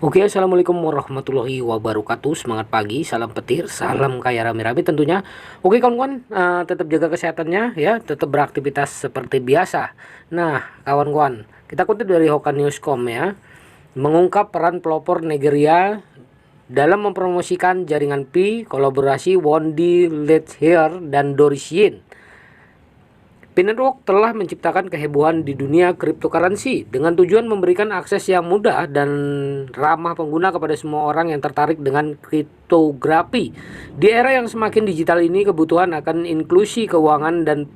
Oke, assalamualaikum warahmatullahi wabarakatuh. Semangat pagi, salam petir, salam kaya rame-rame tentunya. Oke kawan-kawan, tetap jaga kesehatannya ya, tetap beraktivitas seperti biasa. Nah, kawan-kawan, kita kutip dari Hoka Newscom ya, mengungkap peran pelopor Nigeria dalam mempromosikan jaringan Pi, kolaborasi Wondi Lethier dan Doris Yin. P-Network telah menciptakan kehebohan di dunia cryptocurrency dengan tujuan memberikan akses yang mudah dan ramah pengguna kepada semua orang yang tertarik dengan kriptografi. Di era yang semakin digital ini, kebutuhan akan inklusi keuangan dan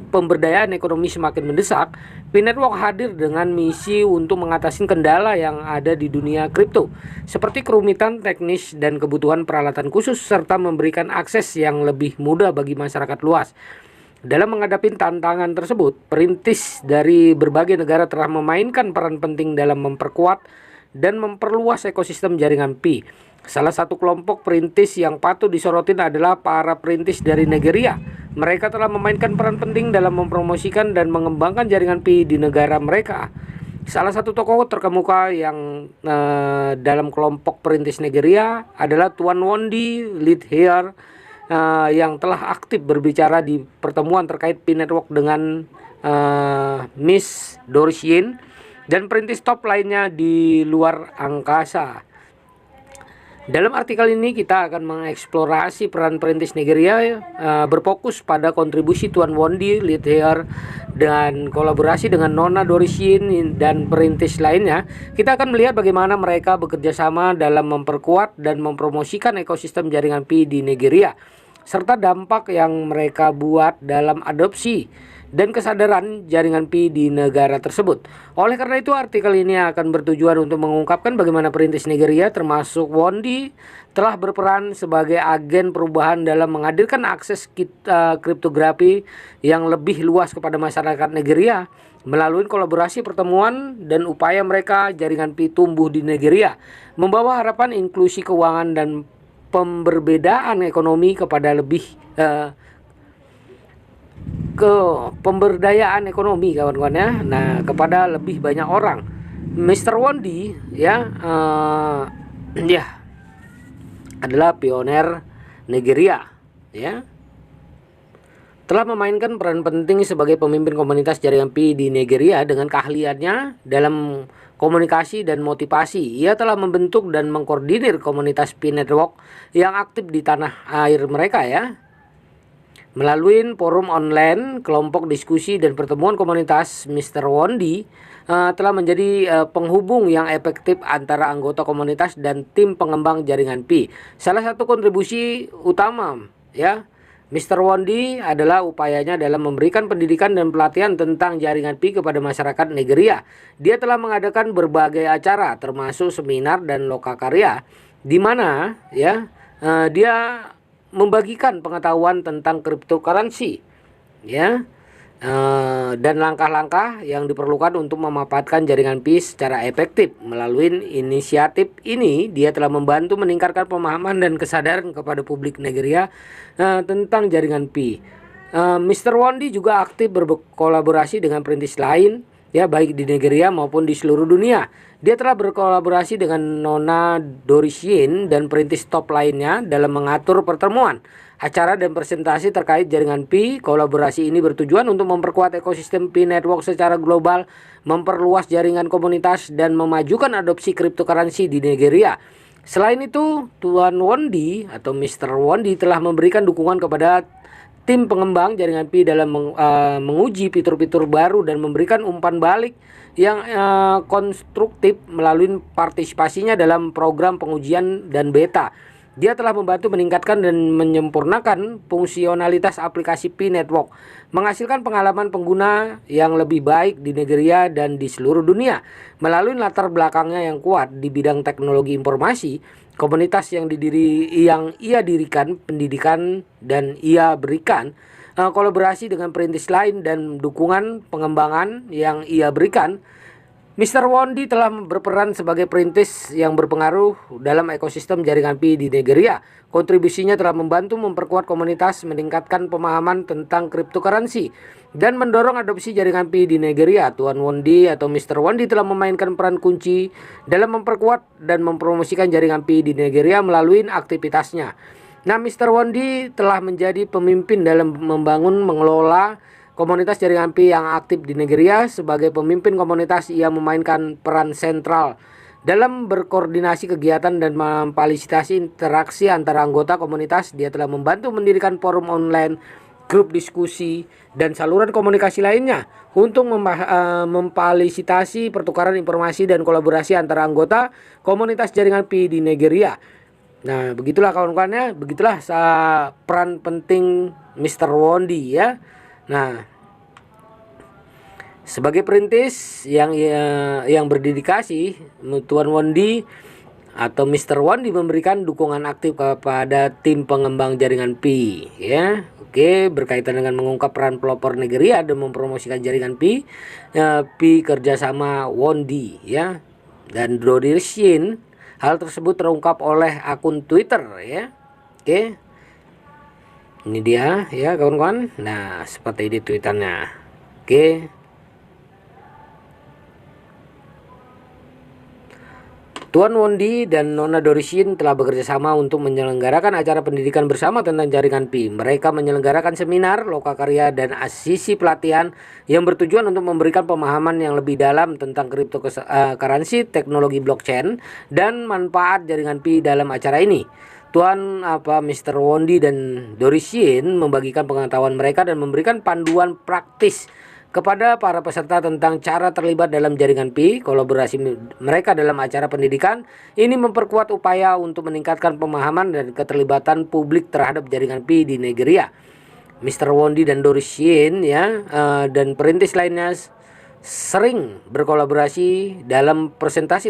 pemberdayaan ekonomi semakin mendesak. P-Network hadir dengan misi untuk mengatasi kendala yang ada di dunia kripto, seperti kerumitan teknis dan kebutuhan peralatan khusus, serta memberikan akses yang lebih mudah bagi masyarakat luas. Dalam menghadapi tantangan tersebut, perintis dari berbagai negara telah memainkan peran penting dalam memperkuat dan memperluas ekosistem jaringan Pi. Salah satu kelompok perintis yang patut disorotin adalah para perintis dari Nigeria. Mereka telah memainkan peran penting dalam mempromosikan dan mengembangkan jaringan Pi di negara mereka. Salah satu tokoh terkemuka yang dalam kelompok perintis Nigeria adalah Tuan Wondi Lethier, yang telah aktif berbicara di pertemuan terkait P-Network dengan Miss Doris Yin dan perintis top lainnya di luar angkasa. Dalam artikel ini kita akan mengeksplorasi peran perintis Nigeria, berfokus pada kontribusi Tuan Wondi Lethier dan kolaborasi dengan Nona Doris Yin dan perintis lainnya. Kita akan melihat bagaimana mereka bekerja sama dalam memperkuat dan mempromosikan ekosistem jaringan Pi di Nigeria, serta dampak yang mereka buat dalam adopsi dan kesadaran jaringan Pi di negara tersebut. Oleh karena itu, artikel ini akan bertujuan untuk mengungkapkan bagaimana perintis Nigeria termasuk Wondi telah berperan sebagai agen perubahan dalam menghadirkan akses kriptografi yang lebih luas kepada masyarakat Nigeria melalui kolaborasi pertemuan dan upaya mereka jaringan Pi tumbuh di Nigeria, membawa harapan inklusi keuangan dan pemberdayaan ekonomi kepada lebih ke pemberdayaan ekonomi kawan-kawan ya. Nah, kepada lebih banyak orang. Mr. Wondi ya ya adalah pioner Nigeria ya. Telah memainkan peran penting sebagai pemimpin komunitas jaringan Pi di Nigeria dengan keahliannya dalam komunikasi dan motivasi. Ia telah membentuk dan mengkoordinir komunitas Pi Network yang aktif di tanah air mereka ya. Melalui forum online, kelompok diskusi dan pertemuan komunitas, Mr. Wondi telah menjadi penghubung yang efektif antara anggota komunitas dan tim pengembang jaringan Pi. Salah satu kontribusi utama ya Mr. Wondi adalah upayanya dalam memberikan pendidikan dan pelatihan tentang jaringan Pi kepada masyarakat Nigeria. Dia telah mengadakan berbagai acara termasuk seminar dan lokakarya di mana ya dia membagikan pengetahuan tentang cryptocurrency ya, dan langkah-langkah yang diperlukan untuk memanfaatkan jaringan Pi secara efektif. Melalui inisiatif ini, dia telah membantu meningkatkan pemahaman dan kesadaran kepada publik Nigeria tentang jaringan Pi. Mr. Wondi juga aktif berkolaborasi dengan perintis lain ya, baik di Nigeria maupun di seluruh dunia. Dia telah berkolaborasi dengan Nona Doris Yin dan perintis top lainnya dalam mengatur pertemuan, acara dan presentasi terkait jaringan Pi. Kolaborasi ini bertujuan untuk memperkuat ekosistem Pi Network secara global, memperluas jaringan komunitas dan memajukan adopsi cryptocurrency di Nigeria. Selain itu, Tuan Wondi atau Mr. Wondi telah memberikan dukungan kepada tim pengembang jaringan Pi dalam menguji fitur-fitur baru dan memberikan umpan balik yang konstruktif melalui partisipasinya dalam program pengujian dan beta. Dia telah membantu meningkatkan dan menyempurnakan fungsionalitas aplikasi Pi Network, menghasilkan pengalaman pengguna yang lebih baik di Nigeria dan di seluruh dunia. Melalui latar belakangnya yang kuat di bidang teknologi informasi, komunitas yang ia dirikan, pendidikan dan ia berikan, kolaborasi dengan perintis lain dan dukungan pengembangan yang ia berikan, Mr. Wondi telah berperan sebagai perintis yang berpengaruh dalam ekosistem jaringan Pi di Nigeria. Kontribusinya telah membantu memperkuat komunitas, meningkatkan pemahaman tentang cryptocurrency, dan mendorong adopsi jaringan Pi di Nigeria. Tuan Wondi atau Mr. Wondi telah memainkan peran kunci dalam memperkuat dan mempromosikan jaringan Pi di Nigeria melalui aktivitasnya. Nah, Mr. Wondi telah menjadi pemimpin dalam membangun, mengelola komunitas jaringan Pi yang aktif di Nigeria. Sebagai pemimpin komunitas, ia memainkan peran sentral dalam berkoordinasi kegiatan dan memfasilitasi interaksi antara anggota komunitas. Dia telah membantu mendirikan forum online, grup diskusi, dan saluran komunikasi lainnya untuk memfasilitasi pertukaran informasi dan kolaborasi antara anggota komunitas jaringan Pi di Nigeria. Nah, begitulah kawan-kawannya, begitulah peran penting Mr. Wondi ya. Nah, sebagai perintis yang berdedikasi, Tuan Wondi atau Mr. Wondi memberikan dukungan aktif kepada tim pengembang jaringan Pi ya. Oke, berkaitan dengan mengungkap peran pelopor Nigeria dan mempromosikan jaringan Pi, Pi kerjasama Wondi ya dan Dorishin. Hal tersebut terungkap oleh akun Twitter ya. Oke. Ini dia ya kawan-kawan. Nah, seperti ini tweetannya. Oke. Tuan Wondi dan Nona Dorishin telah bekerja sama untuk menyelenggarakan acara pendidikan bersama tentang jaringan Pi. Mereka menyelenggarakan seminar, lokakarya, dan sesi pelatihan yang bertujuan untuk memberikan pemahaman yang lebih dalam tentang cryptocurrency, teknologi blockchain, dan manfaat jaringan Pi dalam acara ini. Mr. Wondi dan Dorishin membagikan pengetahuan mereka dan memberikan panduan praktis kepada para peserta tentang cara terlibat dalam jaringan Pi. Kolaborasi mereka dalam acara pendidikan ini memperkuat upaya untuk meningkatkan pemahaman dan keterlibatan publik terhadap jaringan Pi di Nigeria. Mr. Wondi dan Dorishin ya dan perintis lainnya sering berkolaborasi dalam presentasi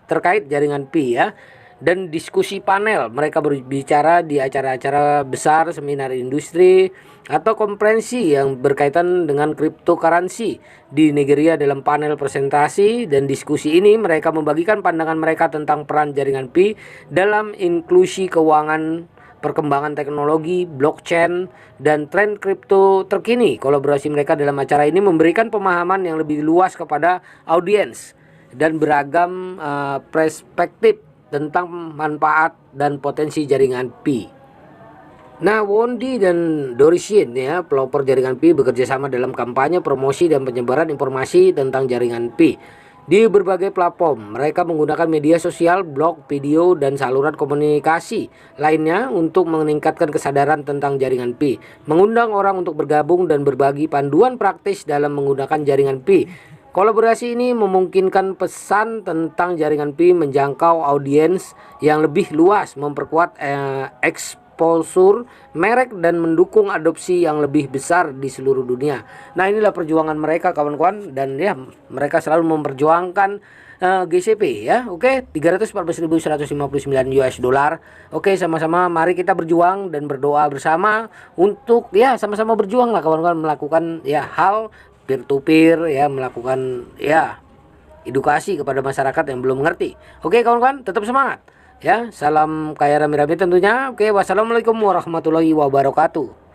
terkait jaringan Pi ya, dan diskusi panel. Mereka berbicara di acara-acara besar, seminar industri, atau konferensi yang berkaitan dengan cryptocurrency di Nigeria. Dalam panel presentasi dan diskusi ini, mereka membagikan pandangan mereka tentang peran jaringan Pi dalam inklusi keuangan, perkembangan teknologi, blockchain, dan tren kripto terkini. Kolaborasi mereka dalam acara ini memberikan pemahaman yang lebih luas kepada audiens dan beragam perspektif tentang manfaat dan potensi jaringan Pi. Nah, Wondi dan Dorishin ya, pelopor jaringan Pi, bekerja sama dalam kampanye, promosi, dan penyebaran informasi tentang jaringan Pi di berbagai platform. Mereka menggunakan media sosial, blog, video, dan saluran komunikasi lainnya untuk meningkatkan kesadaran tentang jaringan Pi, mengundang orang untuk bergabung dan berbagi panduan praktis dalam menggunakan jaringan Pi. Kolaborasi ini memungkinkan pesan tentang jaringan Pi menjangkau audiens yang lebih luas, memperkuat exposure merek, dan mendukung adopsi yang lebih besar di seluruh dunia. Nah, inilah perjuangan mereka kawan-kawan, dan ya mereka selalu memperjuangkan GCP ya. Oke, 314.159 US dollar. Oke, sama-sama mari kita berjuang dan berdoa bersama untuk ya sama-sama berjuang lah kawan-kawan, melakukan ya hal peer to peer ya, melakukan ya edukasi kepada masyarakat yang belum mengerti. Oke kawan-kawan, tetap semangat ya. Salam kaya rame-rame tentunya. Oke, wassalamualaikum warahmatullahi wabarakatuh.